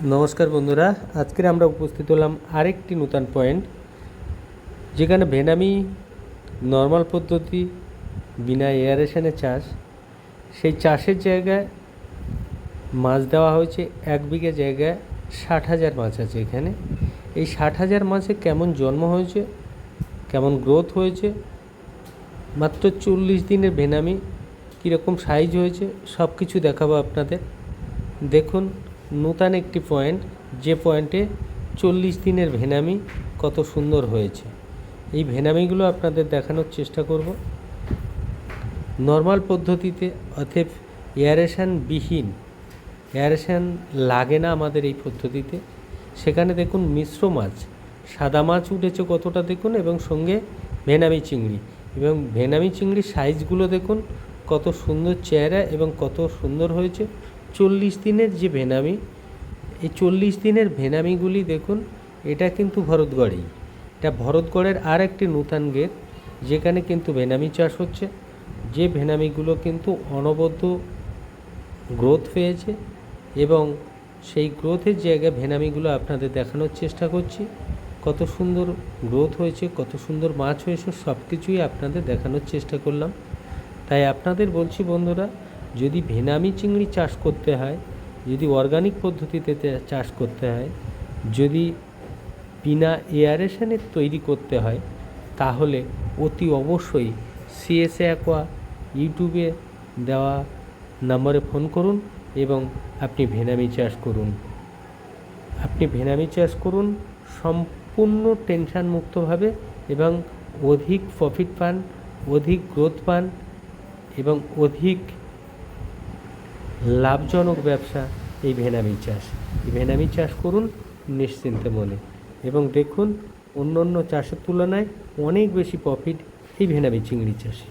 নমস্কার বন্ধুরা, আজকে আমরা উপস্থিত হলাম আরেকটি নতুন পয়েন্ট, যেখানে ভেনামি নর্মাল পদ্ধতি বিনা এয়ারেশনে চাষ। সেই চাষের জায়গায় মাছ দেওয়া হয়েছে 1 বিঘা জায়গায় 60,000 মাছ আছে। এখানে এই 60,000 মাছে কেমন জন্ম হয়েছে, কেমন গ্রোথ হয়েছে, মাত্র 40 দিনের ভেনামি কীরকম সাইজ হয়েছে, সব কিছু দেখাবো আপনাদের। দেখুন নূতন একটি পয়েন্ট, যে পয়েন্টে 40 দিনের ভেনামি কত সুন্দর হয়েছে। এই ভেনামিগুলো আপনাদের দেখানোর চেষ্টা করব নর্মাল পদ্ধতিতে, অর্থাৎ এয়ারেশানবিহীন, এয়ারেশান লাগে না আমাদের এই পদ্ধতিতে। সেখানে দেখুন মিশ্র মাছ, সাদা মাছ উঠেছে কতটা দেখুন, এবং সঙ্গে ভেনামি চিংড়ি, এবং ভেনামি চিংড়ির সাইজগুলো দেখুন কত সুন্দর চেহারা এবং কত সুন্দর হয়েছে। 40 দিনের যে ভেনামি, এই 40 দিনের ভেনামিগুলি দেখুন, এটা কিন্তু ভরতগড়েই, এটা ভরতগড়ের আর একটি নূতন গেট, যেখানে কিন্তু ভেনামি চাষ হচ্ছে। যে ভেনামিগুলো কিন্তু অনবদ্য গ্রোথ পেয়েছে, এবং সেই গ্রোথের জায়গায় ভেনামিগুলো আপনাদের দেখানোর চেষ্টা করছি। কত সুন্দর গ্রোথ হয়েছে, কত সুন্দর মাছ হয়েছে, সব কিছুই আপনাদের দেখানোর চেষ্টা করলাম। তাই আপনাদের বলছি বন্ধুরা, যদি ভেনামি চিংড়ি চাষ করতে হয়, যদি অর্গানিক পদ্ধতিতে চাষ করতে হয়, যদি বিনা এয়ারেশনে তৈরি করতে হয়, তাহলে অতি অবশ্যই সিএসএ অ্যাকোয়া ইউটিউবে দেওয়া নম্বরে ফোন করুন এবং আপনি ভেনামি চাষ করুন। আপনি ভেনামি চাষ করুন সম্পূর্ণ টেনশন মুক্তভাবে, এবং অধিক প্রফিট পান, অধিক গ্রোথ পান, এবং অধিক লাভজনক ব্যবসা এই ভেনামি চাষ। এই ভেনামি চাষ করুন নিশ্চিন্তে মনে, এবং দেখুন অন্য অন্য চাষের তুলনায় অনেক বেশি প্রফিট এই ভেনামি চিংড়ি চাষে।